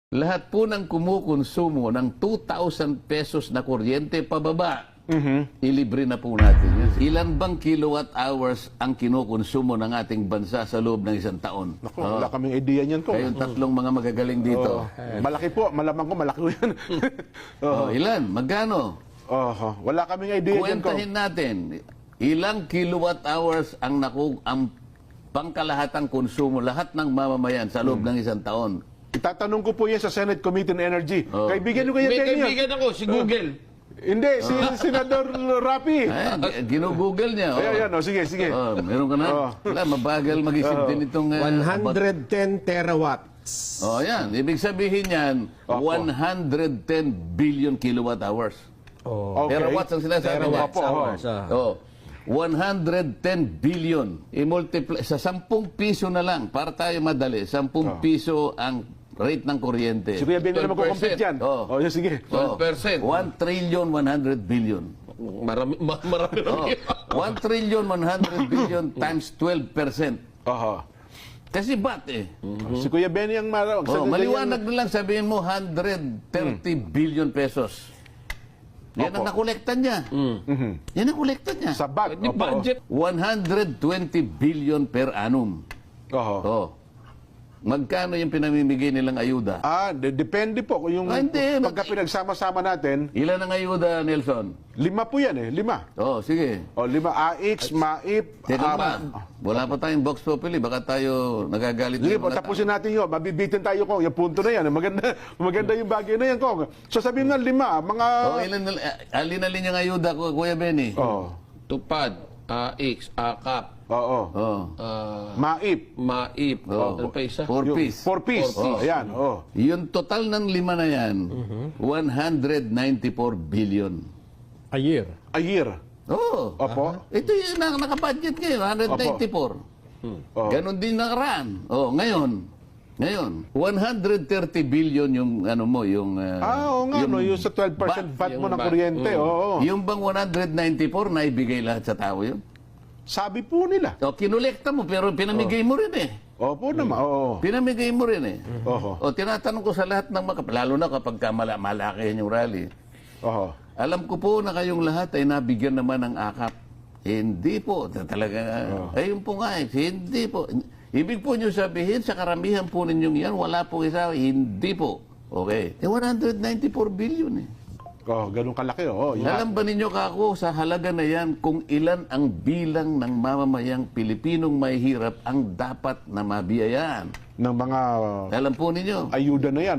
Lahat po ng kumukonsumo ng 2,000 pesos na kuryente pababa, ilibre na po natin yan. Ilan bang kilowatt hours ang kinukonsumo ng ating bansa sa loob ng isang taon? Naku, wala kaming idea niyan ko. Kayong tatlong mga magagaling dito. Malaki po, malamang ko malaki ko yan. Ilan? Magkano? Wala kaming idea niyan ko. Kuwentahin natin, ilang kilowatt hours ang pangkalahatang konsumo, lahat ng mamamayan sa loob ng isang taon? Itatanong ko po yan sa Senate Committee on Energy. Kaibigan nyo kayo May kayo. kaibigan ako, si Google. Hindi, si Senador Rapi. Ginugoogle niya. Ayan, sige. Meron ka na? Wala, mabagal mag-isip din itong... 110 terawatts. Yan. Ibig sabihin yan, 110 billion kilowatt hours. Okay. Terawatts ang sinasabi niya. Terawatts hours. 110 billion. I-multiply sa 10 piso na lang, para tayo madali, 10 piso ang rate ng kuryente. Si Kuya Benny na magkukompute yan. Yan, sige. 12%. 1 trillion 100 billion. Marami. 1 trillion 100 billion times 12%. Kasi ba't Si Kuya Benny ang maliwanag na lang sabihin mo 130 billion pesos. Yan ang nakolekta niya. Yan ang kolekta niya. Sa BAT. Di budget. 120 billion per annum. Magkano yung pinamimigay nilang ayuda? Depende po. Kung yung Hindi. pagka pinagsama-sama natin, Ilan ang ayuda, Nelson? 5 po yan 5. Sige. 5. AX, MAIP. Teka pa. Wala pa tayong box populi. Baka tayo nagagalit. Sige ng po, mga tapusin natin yun. Mabibitin tayo ko. Yung punto na yan. Maganda yung bagay na yan ko. So sabihin nga 5. Mga... alin-alin yung ayuda ko, Kuya Benny? Tupad, AX, AKAP, MAIP. MAIP. Ano pa isa? 4 piece. 4 piece. Ayan. Yung total ng 5 na yan, 194 billion. A year. A year. Opo. Ito yung nakabudget ngayon, 194. Ganon din nakaraan. Ngayon, 130 billion yung yung yung sa 12% VAT mo ng kuryente. Yung bang 194 na ibigay lahat sa tao yun? Sabi po nila. Kinolekta mo pero pinamigay mo rin eh. Opo naman. Pinamigay mo rin eh. Tinatanong ko sa lahat ng lalo na kapag malaki yung rally. Alam ko po na kayong lahat ay nabigyan naman ng akap. Hindi po. Talaga. Ayun po nga eh. Hindi po. Ibig po nyo sabihin, sa karamihan po ninyong yan, wala po isa. Hindi po. Okay. 194 billion eh. Ganun kalaki. Alam ba ninyo kako sa halaga na yan kung ilan ang bilang ng mamamayang Pilipinong mahihirap ang dapat na mabiyayaan? Ng mga Alam po ninyo? ayuda na yan.